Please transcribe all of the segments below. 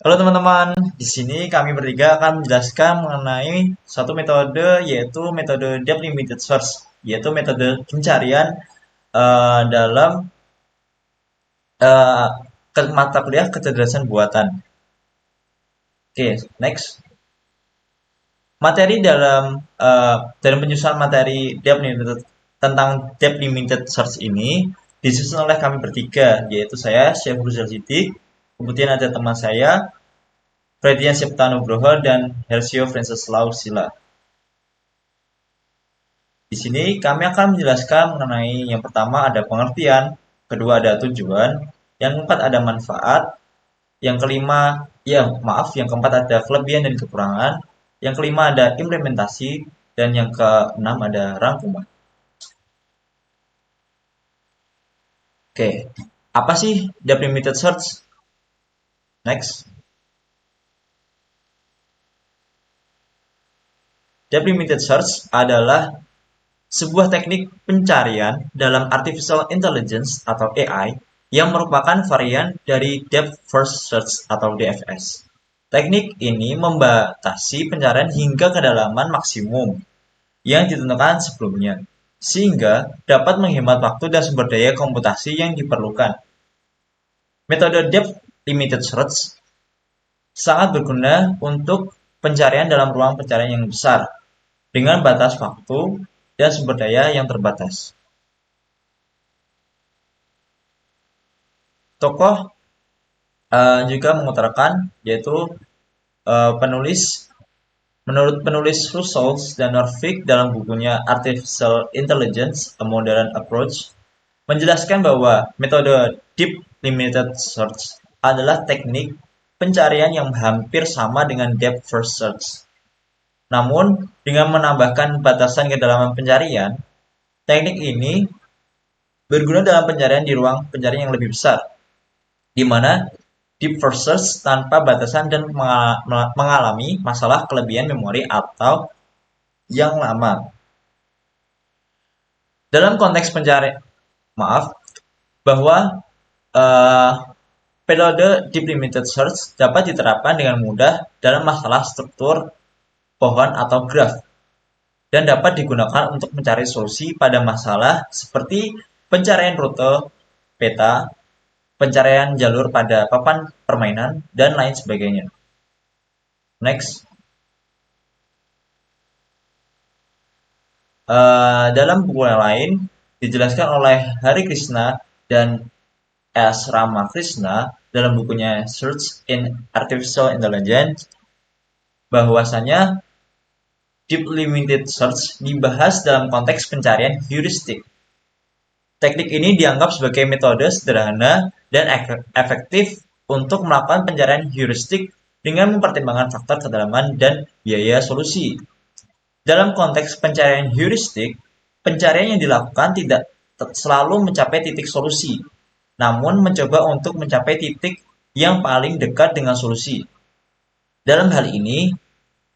Halo teman-teman, di sini kami bertiga akan menjelaskan mengenai satu metode yaitu metode Depth Limited Search, yaitu metode pencarian dalam eh, mata kuliah kecerdasan buatan. Oke, next. Materi dalam penyusunan materi Depth Limited tentang Depth Limited Search ini disusun oleh kami bertiga, yaitu saya, Syekh Ruzal Siddiq, kemudian ada teman saya, Fredian Septa Nugroho, dan Hersio Francis Lausila. Di sini kami akan menjelaskan mengenai yang pertama ada pengertian, kedua ada tujuan, yang keempat ada manfaat, yang kelima, ya maaf, yang keempat ada kelebihan dan kekurangan, yang kelima ada implementasi, dan yang keenam ada rangkuman. Oke, apa sih depth limited search? Next. Depth limited search adalah sebuah teknik pencarian dalam artificial intelligence atau AI yang merupakan varian dari depth first search atau DFS. Teknik ini membatasi pencarian hingga kedalaman maksimum yang ditentukan sebelumnya, sehingga dapat menghemat waktu dan sumber daya komputasi yang diperlukan. Metode depth limited search sangat berguna untuk pencarian dalam ruang pencarian yang besar, dengan batas waktu dan sumber daya yang terbatas. Tokoh juga mengutarakan, yaitu penulis menurut penulis Russell dan Norvig dalam bukunya Artificial Intelligence: A Modern Approach, menjelaskan bahwa metode Deep Limited Search adalah teknik pencarian yang hampir sama dengan Depth First Search. Namun, dengan menambahkan batasan kedalaman pencarian, teknik ini berguna dalam pencarian di ruang pencarian yang lebih besar, di mana deep first search tanpa batasan dan mengalami masalah kelebihan memori atau yang lama. Dalam konteks pencarian, maaf, bahwa uh, metode deep limited search dapat diterapkan dengan mudah dalam masalah struktur pohon atau graf dan dapat digunakan untuk mencari solusi pada masalah seperti pencarian rute peta, pencarian jalur pada papan permainan, dan lain sebagainya. Next. Dalam buku yang lain, dijelaskan oleh Hari Krishna dan S. Ramakrishna dalam bukunya Search in Artificial Intelligence, bahwasanya deep limited search dibahas dalam konteks pencarian heuristik. Teknik ini dianggap sebagai metode sederhana dan efektif untuk melakukan pencarian heuristik dengan mempertimbangkan faktor kedalaman dan biaya solusi. Dalam konteks pencarian heuristik, pencarian yang dilakukan tidak selalu mencapai titik solusi, namun mencoba untuk mencapai titik yang paling dekat dengan solusi. Dalam hal ini,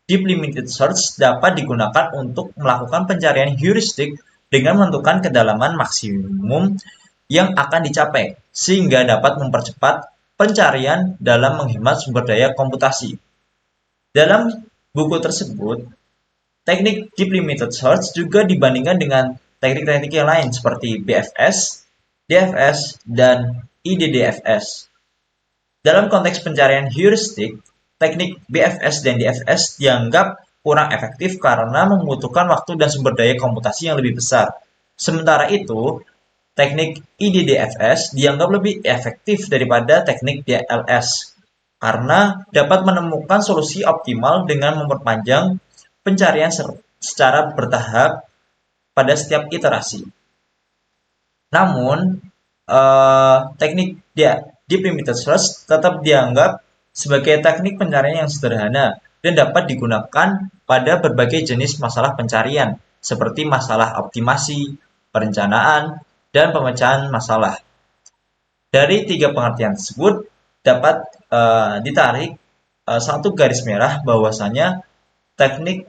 deep limited search dapat digunakan untuk melakukan pencarian heuristik dengan menentukan kedalaman maksimum yang akan dicapai, sehingga dapat mempercepat pencarian dalam menghemat sumber daya komputasi. Dalam buku tersebut, teknik deep limited search juga dibandingkan dengan teknik-teknik yang lain seperti BFS, DFS, dan IDDFS. Dalam konteks pencarian heuristik, teknik BFS dan DFS dianggap kurang efektif karena membutuhkan waktu dan sumber daya komputasi yang lebih besar. Sementara itu, teknik IDDFS dianggap lebih efektif daripada teknik DLS karena dapat menemukan solusi optimal dengan memperpanjang pencarian secara bertahap pada setiap iterasi. Namun, teknik deep limited search tetap dianggap sebagai teknik pencarian yang sederhana dan dapat digunakan pada berbagai jenis masalah pencarian, seperti masalah optimasi, perencanaan, dan pemecahan masalah. Dari tiga pengertian tersebut dapat ditarik satu garis merah bahwasanya teknik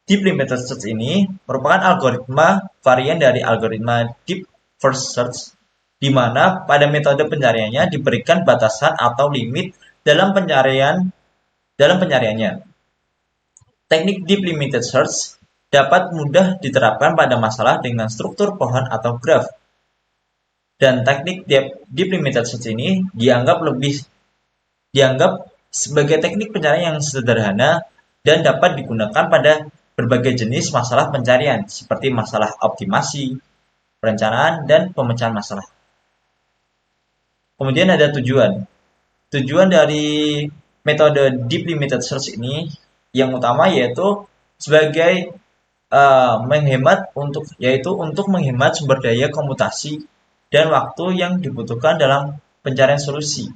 deep limited search ini merupakan algoritma varian dari algoritma deep first search di mana pada metode pencariannya diberikan batasan atau limit dalam pencariannya. Teknik Deep Limited Search dapat mudah diterapkan pada masalah dengan struktur pohon atau graf. Dan teknik Deep Limited Search ini dianggap sebagai teknik pencarian yang sederhana dan dapat digunakan pada berbagai jenis masalah pencarian seperti masalah optimasi, perencanaan, dan pemecahan masalah. Kemudian ada tujuan. Tujuan dari metode Deep Limited Search ini yang utama yaitu sebagai untuk menghemat sumber daya komputasi dan waktu yang dibutuhkan dalam pencarian solusi.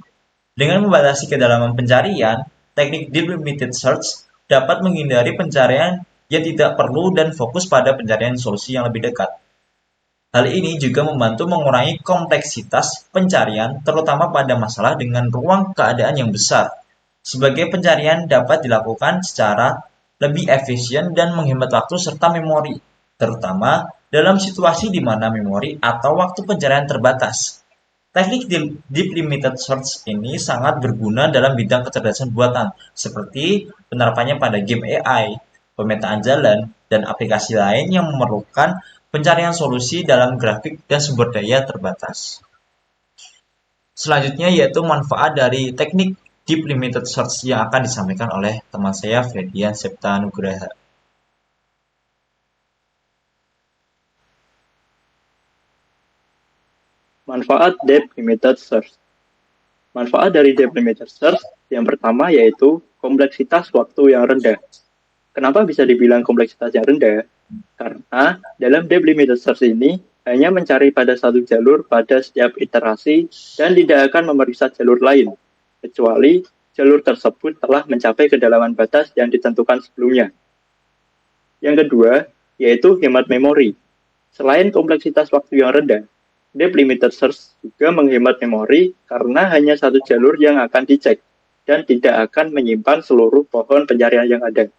Dengan membatasi kedalaman pencarian, teknik Deep Limited Search dapat menghindari pencarian yang tidak perlu dan fokus pada pencarian solusi yang lebih dekat. Hal ini juga membantu mengurangi kompleksitas pencarian, terutama pada masalah dengan ruang keadaan yang besar. Sebagai pencarian dapat dilakukan secara lebih efisien dan menghemat waktu serta memori, terutama dalam situasi di mana memori atau waktu pencarian terbatas. Teknik Deep Limited Search ini sangat berguna dalam bidang kecerdasan buatan, seperti penerapannya pada game AI, pemetaan jalan, dan aplikasi lain yang memerlukan pencarian solusi dalam grafik dan sumber daya terbatas. Selanjutnya yaitu manfaat dari teknik Deep Limited Search yang akan disampaikan oleh teman saya Fredian Septa Nugraha. Manfaat Deep Limited Search. Manfaat dari Deep Limited Search yang pertama yaitu kompleksitas waktu yang rendah. Kenapa bisa dibilang kompleksitas yang rendah? Karena dalam Deep Limited Search ini hanya mencari pada satu jalur pada setiap iterasi dan tidak akan memeriksa jalur lain, kecuali jalur tersebut telah mencapai kedalaman batas yang ditentukan sebelumnya. Yang kedua, yaitu hemat memori. Selain kompleksitas waktu yang rendah, Deep Limited Search juga menghemat memori karena hanya satu jalur yang akan dicek dan tidak akan menyimpan seluruh pohon pencarian yang ada.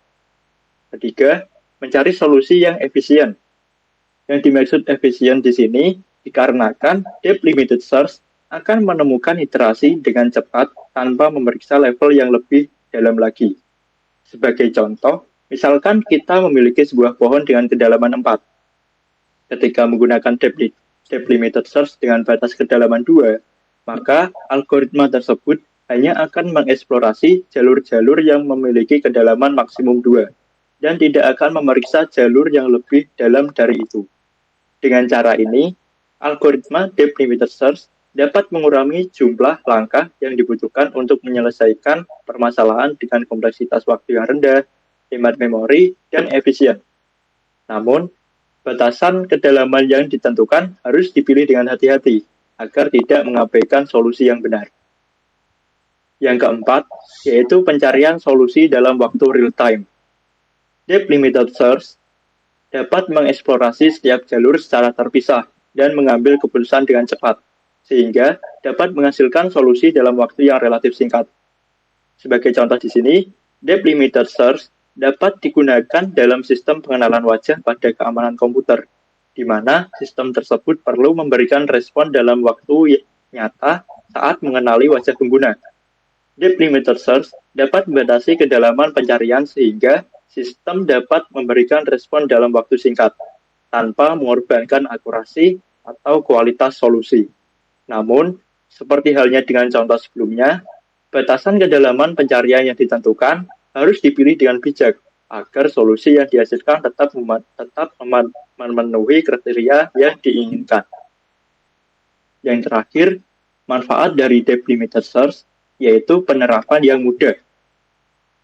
Ketiga, mencari solusi yang efisien. Yang dimaksud efisien di sini dikarenakan Deep Limited Search akan menemukan iterasi dengan cepat tanpa memeriksa level yang lebih dalam lagi. Sebagai contoh, misalkan kita memiliki sebuah pohon dengan kedalaman 4. Ketika menggunakan Deep Limited Search dengan batas kedalaman 2, maka algoritma tersebut hanya akan mengeksplorasi jalur-jalur yang memiliki kedalaman maksimum 2 dan tidak akan memeriksa jalur yang lebih dalam dari itu. Dengan cara ini, algoritma Deep Limited Search dapat mengurangi jumlah langkah yang dibutuhkan untuk menyelesaikan permasalahan dengan kompleksitas waktu yang rendah, hemat memori, dan efisien. Namun, batasan kedalaman yang ditentukan harus dipilih dengan hati-hati agar tidak mengabaikan solusi yang benar. Yang keempat, yaitu pencarian solusi dalam waktu real-time. Deep Limited Search dapat mengeksplorasi setiap jalur secara terpisah dan mengambil keputusan dengan cepat, sehingga dapat menghasilkan solusi dalam waktu yang relatif singkat. Sebagai contoh di sini, Deep Limited Search dapat digunakan dalam sistem pengenalan wajah pada keamanan komputer, di mana sistem tersebut perlu memberikan respon dalam waktu nyata saat mengenali wajah pengguna. Deep Limited Search dapat membatasi kedalaman pencarian sehingga sistem dapat memberikan respon dalam waktu singkat, tanpa mengorbankan akurasi atau kualitas solusi. Namun, seperti halnya dengan contoh sebelumnya, batasan kedalaman pencarian yang ditentukan harus dipilih dengan bijak, agar solusi yang dihasilkan tetap memenuhi kriteria yang diinginkan. Yang terakhir, manfaat dari Deep Limited Search yaitu penerapan yang mudah.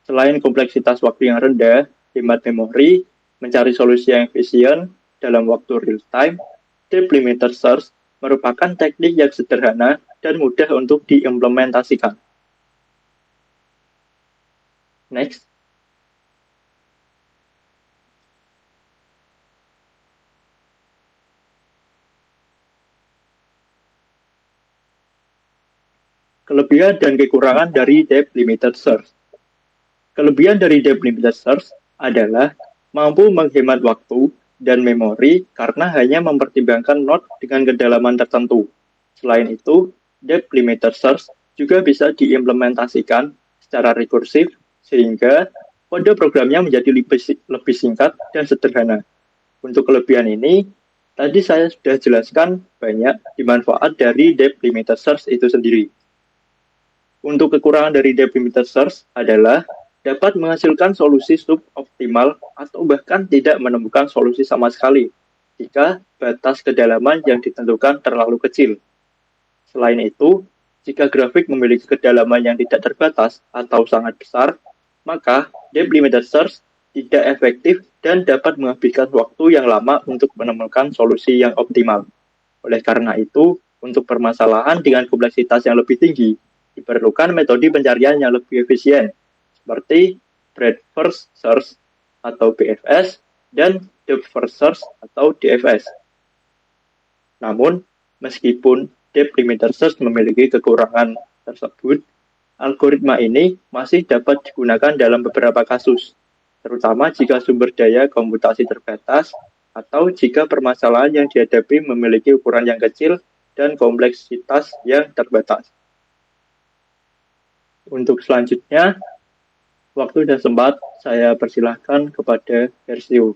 Selain kompleksitas waktu yang rendah, hemat memori, mencari solusi yang efisien dalam waktu real-time, Deep Limited Search merupakan teknik yang sederhana dan mudah untuk diimplementasikan. Next. Kelebihan dan kekurangan dari Deep Limited Search. Kelebihan dari Deep Limited Search adalah mampu menghemat waktu dan memori karena hanya mempertimbangkan node dengan kedalaman tertentu. Selain itu, depth limiter search juga bisa diimplementasikan secara rekursif sehingga kode programnya menjadi lebih singkat dan sederhana. Untuk kelebihan ini, tadi saya sudah jelaskan banyak dimanfaat dari depth limiter search itu sendiri. Untuk kekurangan dari depth limiter search adalah dapat menghasilkan solusi suboptimal atau bahkan tidak menemukan solusi sama sekali jika batas kedalaman yang ditentukan terlalu kecil. Selain itu, jika grafik memiliki kedalaman yang tidak terbatas atau sangat besar, maka depth limiter search tidak efektif dan dapat menghabiskan waktu yang lama untuk menemukan solusi yang optimal. Oleh karena itu, untuk permasalahan dengan kompleksitas yang lebih tinggi, diperlukan metode pencarian yang lebih efisien, seperti breadth first search atau BFS dan depth first search atau DFS. Namun, meskipun depth limiter search memiliki kekurangan tersebut, algoritma ini masih dapat digunakan dalam beberapa kasus, terutama jika sumber daya komputasi terbatas atau jika permasalahan yang dihadapi memiliki ukuran yang kecil dan kompleksitas yang terbatas. Untuk selanjutnya, waktu dan sempat saya persilahkan kepada Versio.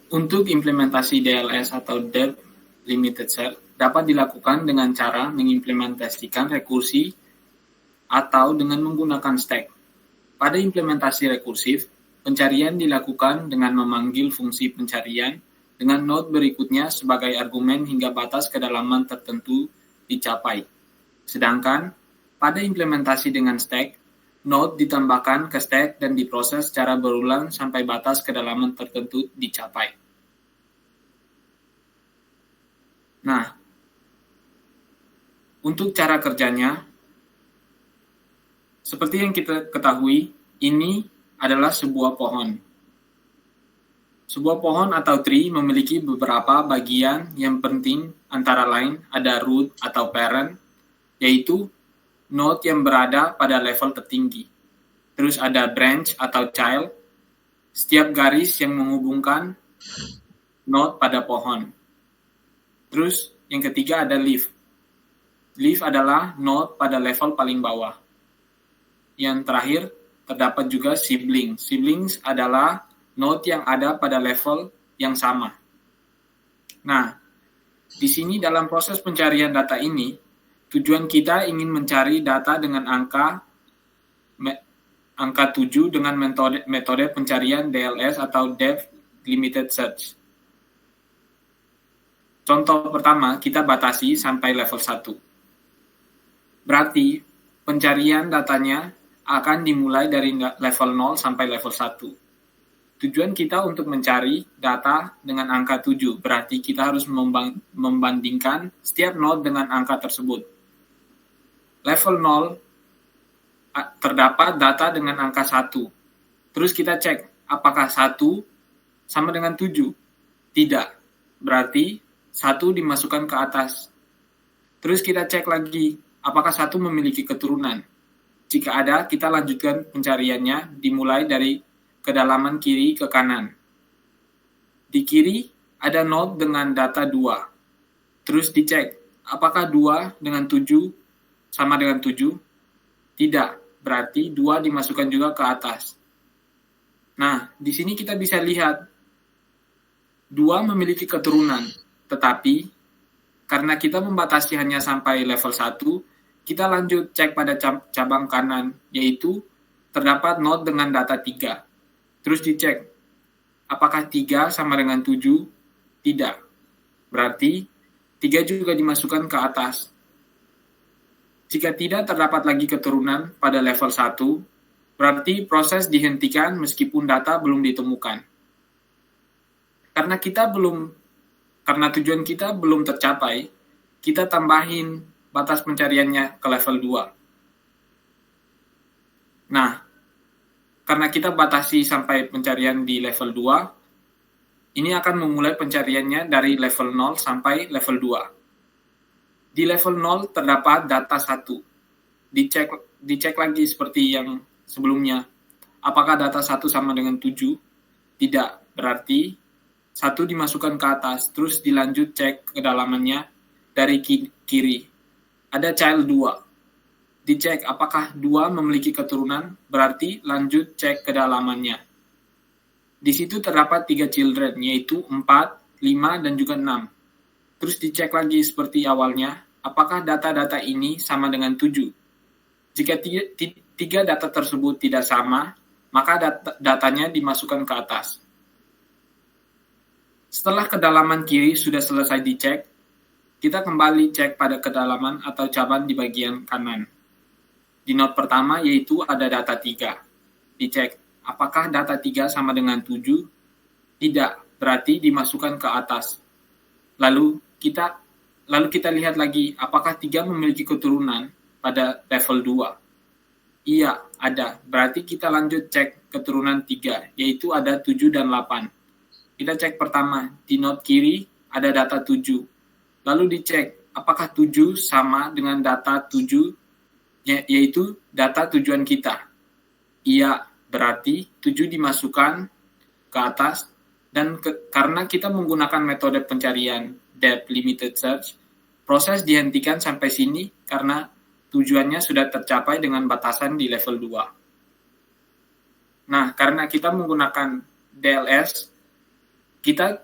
Untuk implementasi DLS atau Depth Limited Search dapat dilakukan dengan cara mengimplementasikan rekursi atau dengan menggunakan stack. Pada implementasi rekursif, pencarian dilakukan dengan memanggil fungsi pencarian dengan node berikutnya sebagai argumen hingga batas kedalaman tertentu dicapai. Sedangkan pada implementasi dengan stack, node ditambahkan ke stack dan diproses secara berulang sampai batas kedalaman tertentu dicapai. Nah, untuk cara kerjanya, seperti yang kita ketahui, ini adalah sebuah pohon. Sebuah pohon atau tree memiliki beberapa bagian yang penting, antara lain ada root atau parent, yaitu node yang berada pada level tertinggi. Terus ada branch atau child, setiap garis yang menghubungkan node pada pohon. Terus yang ketiga ada leaf. Leaf adalah node pada level paling bawah. Yang terakhir terdapat juga sibling. Siblings adalah node yang ada pada level yang sama. Nah, di sini dalam proses pencarian data ini, tujuan kita ingin mencari data dengan angka 7 dengan metode pencarian DLS atau Depth Limited Search. Contoh pertama, kita batasi sampai level 1. Berarti, pencarian datanya akan dimulai dari level 0 sampai level 1. Tujuan kita untuk mencari data dengan angka 7, berarti kita harus membandingkan setiap node dengan angka tersebut. Level 0 terdapat data dengan angka 1. Terus kita cek, apakah 1 sama dengan 7? Tidak. Berarti 1 dimasukkan ke atas. Terus kita cek lagi, apakah 1 memiliki keturunan? Jika ada, kita lanjutkan pencariannya dimulai dari kedalaman kiri ke kanan. Di kiri ada node dengan data 2. Terus dicek, apakah 2 dengan 7 sama dengan 7? Tidak, berarti 2 dimasukkan juga ke atas. Nah, di sini kita bisa lihat 2 memiliki keturunan, tetapi karena kita membatasi hanya sampai level 1, kita lanjut cek pada cabang kanan, yaitu terdapat node dengan data 3. Terus dicek, apakah 3 sama dengan 7? Tidak. Berarti 3 juga dimasukkan ke atas. Jika tidak terdapat lagi keturunan pada level 1, berarti proses dihentikan meskipun data belum ditemukan. Karena tujuan kita belum tercapai, kita tambahin batas pencariannya ke level 2. Nah, karena kita batasi sampai pencarian di level 2, ini akan memulai pencariannya dari level 0 sampai level 2. Di level 0 terdapat data 1. Dicek lagi seperti yang sebelumnya. Apakah data 1 sama dengan 7? Tidak, berarti 1 dimasukkan ke atas, terus dilanjut cek kedalamannya dari kiri. Ada child 2. Dicek apakah 2 memiliki keturunan, berarti lanjut cek kedalamannya. Di situ terdapat 3 children, yaitu 4, 5, dan juga 6. Terus dicek lagi seperti awalnya, apakah data-data ini sama dengan 7. Jika 3 data tersebut tidak sama, maka datanya dimasukkan ke atas. Setelah kedalaman kiri sudah selesai dicek, kita kembali cek pada kedalaman atau cabang di bagian kanan. Di node pertama yaitu ada data 3. Dicek, apakah data 3 sama dengan 7? Tidak, berarti dimasukkan ke atas. Lalu kita lihat lagi, apakah 3 memiliki keturunan pada level 2? Iya, ada. Berarti kita lanjut cek keturunan 3, yaitu ada 7 dan 8. Kita cek pertama, di node kiri ada data 7. Lalu dicek, apakah 7 sama dengan data 7, yaitu data tujuan kita? Iya, berarti 7 dimasukkan ke atas, dan karena kita menggunakan metode pencarian depth limited search, proses dihentikan sampai sini karena tujuannya sudah tercapai dengan batasan di level 2. Nah, karena kita menggunakan DLS, kita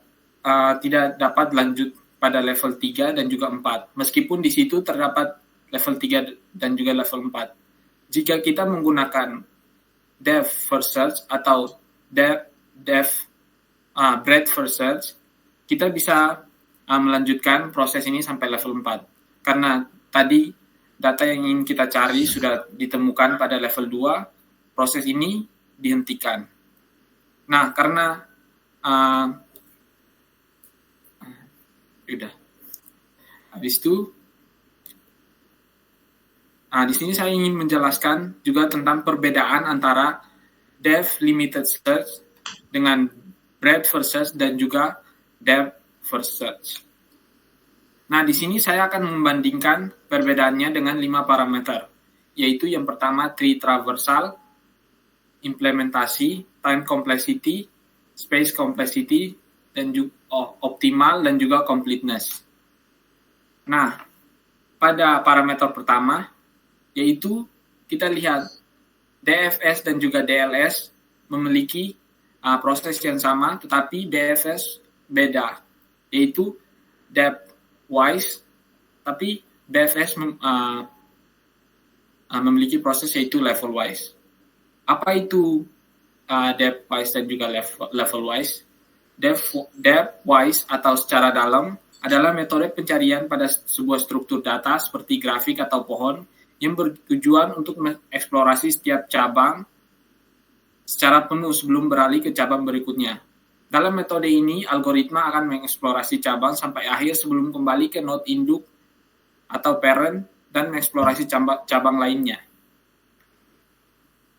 tidak dapat lanjut pada level 3 dan juga 4, meskipun di situ terdapat level 3 dan juga level 4. Jika kita menggunakan depth first search atau breadth first search, kita bisa melanjutkan proses ini sampai level 4. Karena tadi data yang ingin kita cari sudah ditemukan pada level 2, proses ini dihentikan. Nah, karena udah. Habis itu, di sini saya ingin menjelaskan juga tentang perbedaan antara depth limited search dengan breadth first search dan juga depth first search. Nah, di sini saya akan membandingkan perbedaannya dengan 5 parameter, yaitu yang pertama tree traversal, implementasi, time complexity, space complexity, dan juga optimal dan juga completeness. Nah, pada parameter pertama, yaitu kita lihat DFS dan juga DLS memiliki proses yang sama, tetapi DFS beda, yaitu depth wise, tapi DFS memiliki proses yaitu level wise. Apa itu depth wise dan juga level wise? Depth wise atau secara dalam adalah metode pencarian pada sebuah struktur data seperti grafik atau pohon yang bertujuan untuk mengeksplorasi setiap cabang secara penuh sebelum beralih ke cabang berikutnya. Dalam metode ini, algoritma akan mengeksplorasi cabang sampai akhir sebelum kembali ke node induk atau parent dan mengeksplorasi cabang lainnya.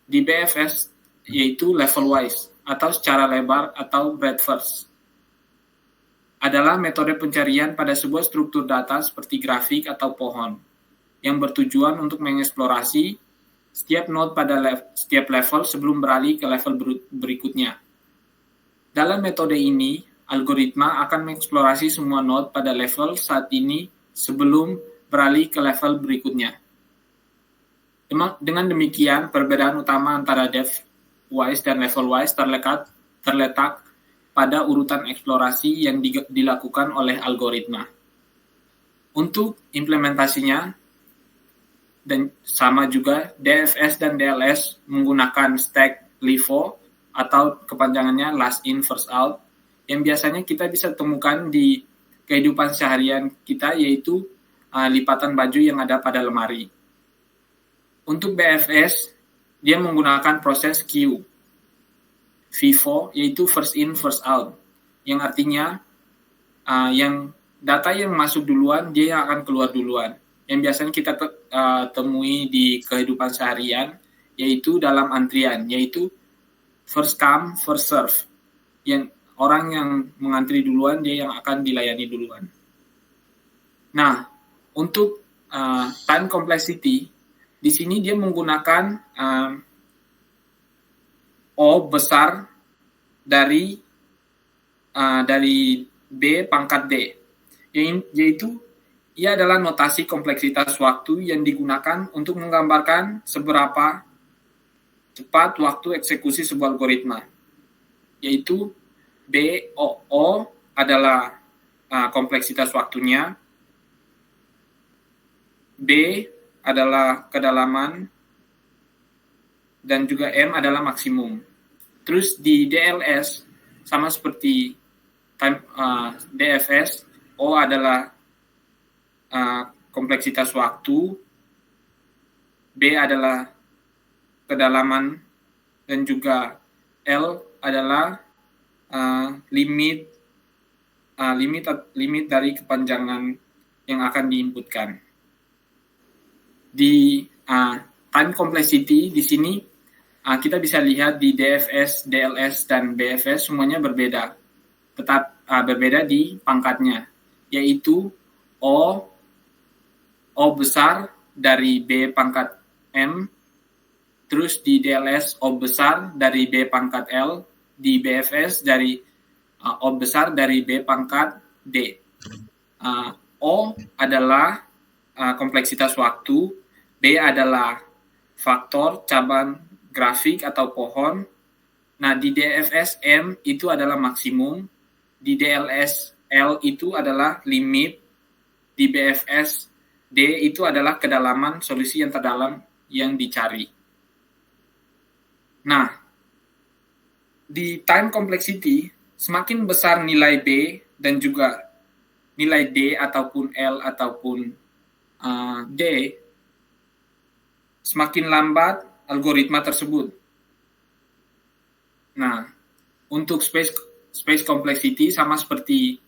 Di BFS, yaitu level wise atau secara lebar atau breadth first, adalah metode pencarian pada sebuah struktur data seperti grafik atau pohon yang bertujuan untuk mengeksplorasi setiap node pada setiap level sebelum beralih ke level berikutnya. Dalam metode ini, algoritma akan mengeksplorasi semua node pada level saat ini sebelum beralih ke level berikutnya. Dengan demikian, perbedaan utama antara depth wise dan level wise terletak pada urutan eksplorasi yang dilakukan oleh algoritma. Untuk implementasinya, dan sama juga DFS dan DLS menggunakan stack LIFO atau kepanjangannya last in first out, yang biasanya kita bisa temukan di kehidupan seharian kita, yaitu lipatan baju yang ada pada lemari. Untuk BFS, dia menggunakan proses Q, FIFO, yaitu first in first out, yang artinya yang data yang masuk duluan dia yang akan keluar duluan, yang biasanya kita temui di kehidupan seharian, yaitu dalam antrian, yaitu first come first serve, yang orang yang mengantri duluan dia yang akan dilayani duluan. Nah, untuk time complexity, di sini dia menggunakan O besar dari B pangkat D, yaitu ia adalah notasi kompleksitas waktu yang digunakan untuk menggambarkan seberapa cepat waktu eksekusi sebuah algoritma, yaitu BOO adalah kompleksitas waktunya, B adalah kedalaman, dan juga M adalah maksimum. Terus di DLS, sama seperti DFS, O adalah kompleksitas waktu, B adalah kedalaman, dan juga L adalah limit dari kepanjangan yang akan diinputkan. Di time complexity di sini kita bisa lihat di DFS, DLS, dan BFS semuanya berbeda, tetap berbeda di pangkatnya, yaitu O besar dari B pangkat M, terus di DLS O besar dari B pangkat L, di BFS dari O besar dari B pangkat D. O adalah kompleksitas waktu, B adalah faktor cabang grafik atau pohon. Nah, di DFS M itu adalah maksimum, di DLS L itu adalah limit, di BFS D itu adalah kedalaman solusi yang terdalam yang dicari. Nah, di time complexity, semakin besar nilai B dan juga nilai D ataupun L ataupun D, semakin lambat algoritma tersebut. Nah, untuk space complexity sama seperti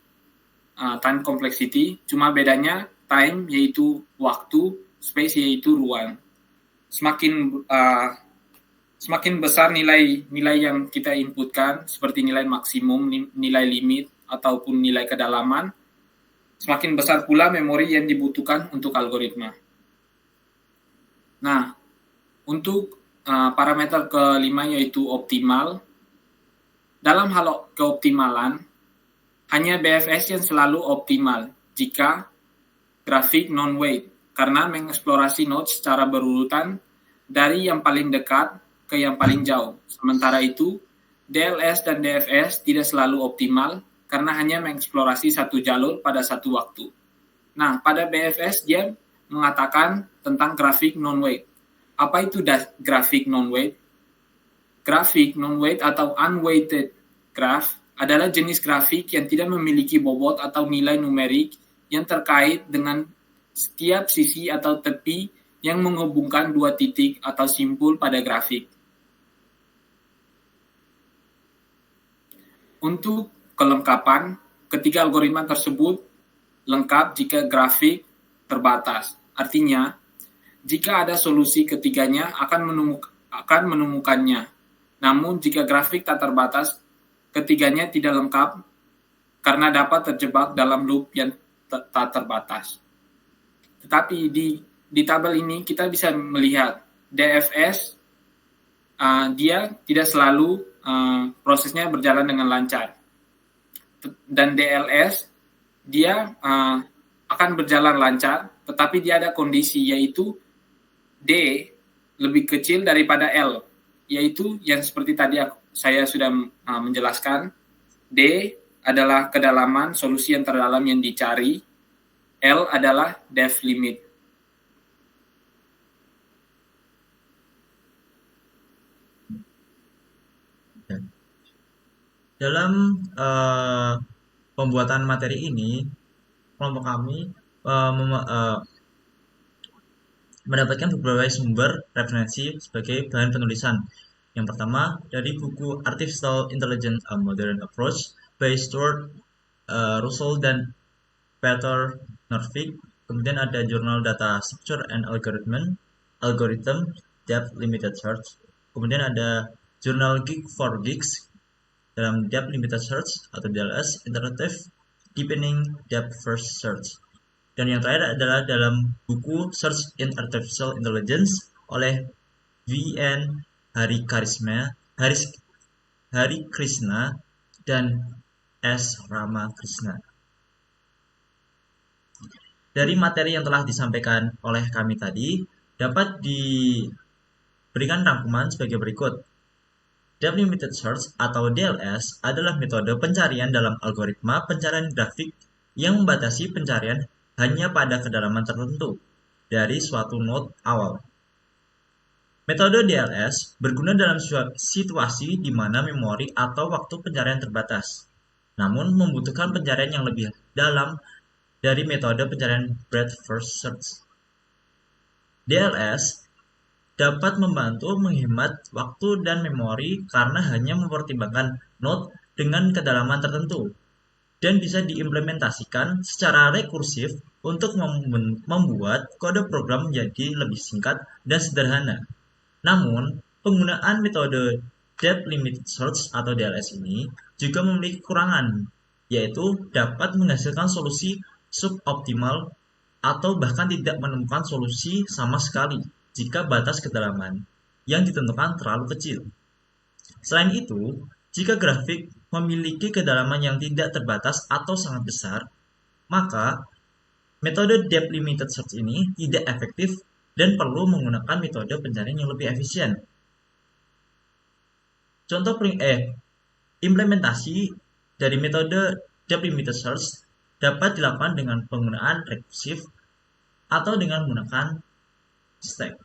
time complexity, cuma bedanya time yaitu waktu, space yaitu ruang. Semakin besar nilai yang kita inputkan, seperti nilai maksimum, nilai limit, ataupun nilai kedalaman, semakin besar pula memori yang dibutuhkan untuk algoritma. Nah, untuk parameter kelima yaitu optimal. Dalam hal keoptimalan, hanya BFS yang selalu optimal jika grafik non-weight, karena mengeksplorasi node secara berurutan dari yang paling dekat ke yang paling jauh. Sementara itu, DLS dan DFS tidak selalu optimal karena hanya mengeksplorasi satu jalur pada satu waktu. Nah, pada BFS dia mengatakan tentang grafik non-weight. Apa itu grafik non-weight? Grafik non-weight atau unweighted graph adalah jenis grafik yang tidak memiliki bobot atau nilai numerik yang terkait dengan setiap sisi atau tepi yang menghubungkan dua titik atau simpul pada grafik. Untuk kelengkapan, ketiga algoritma tersebut lengkap jika grafik terbatas. Artinya, jika ada solusi ketiganya akan menemukannya. Namun, jika grafik tak terbatas, ketiganya tidak lengkap karena dapat terjebak dalam loop yang tak terbatas. Tetapi di tabel ini kita bisa melihat DFS dia tidak selalu prosesnya berjalan dengan lancar. Dan DLS dia akan berjalan lancar, tetapi dia ada kondisi yaitu D lebih kecil daripada L, yaitu yang seperti tadi saya sudah menjelaskan. D adalah kedalaman solusi yang terdalam yang dicari, L adalah depth limit. Dalam pembuatan materi ini, kelompok kami mendapatkan beberapa sumber referensi sebagai bahan penulisan. Yang pertama, dari buku Artificial Intelligence: A Modern Approach by Stuart Russell dan Peter Norvig. Kemudian ada jurnal Data Structure and Algorithm Depth Limited Search. Kemudian ada jurnal Geek for Geeks dalam Depth Limited Search atau DLS, Interactive Deepening Depth First Search. Dan yang terakhir adalah dalam buku Search in Artificial Intelligence oleh V.N. Hari Krishna dan S. Ramakrishna. Dari materi yang telah disampaikan oleh kami tadi, dapat diberikan rangkuman sebagai berikut. Depth Limited Search atau DLS adalah metode pencarian dalam algoritma pencarian grafik yang membatasi pencarian hanya pada kedalaman tertentu dari suatu node awal. Metode DLS berguna dalam situasi di mana memori atau waktu pencarian terbatas, namun membutuhkan pencarian yang lebih dalam dari metode pencarian breadth first search. DLS dapat membantu menghemat waktu dan memori karena hanya mempertimbangkan node dengan kedalaman tertentu dan bisa diimplementasikan secara rekursif untuk membuat kode program menjadi lebih singkat dan sederhana. Namun, penggunaan metode Depth Limited Search atau DLS ini juga memiliki kekurangan, yaitu dapat menghasilkan solusi suboptimal atau bahkan tidak menemukan solusi sama sekali jika batas kedalaman yang ditentukan terlalu kecil. Selain itu, jika grafik memiliki kedalaman yang tidak terbatas atau sangat besar, maka metode Depth Limited Search ini tidak efektif dan perlu menggunakan metode pencarian yang lebih efisien. Contoh implementasi dari metode Depth Limited Search dapat dilakukan dengan penggunaan rekursif atau dengan menggunakan stack.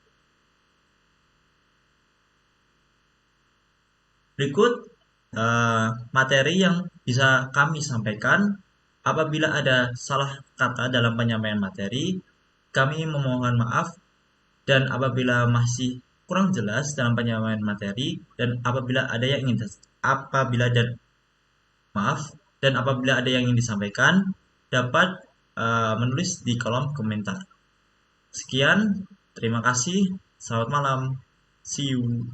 Berikut materi yang bisa kami sampaikan. Apabila ada salah kata dalam penyampaian materi, kami memohon maaf, dan apabila masih kurang jelas dalam penyampaian materi, dan apabila ada yang ingin disampaikan, dapat menulis di kolom komentar. Sekian, terima kasih, selamat malam, see you.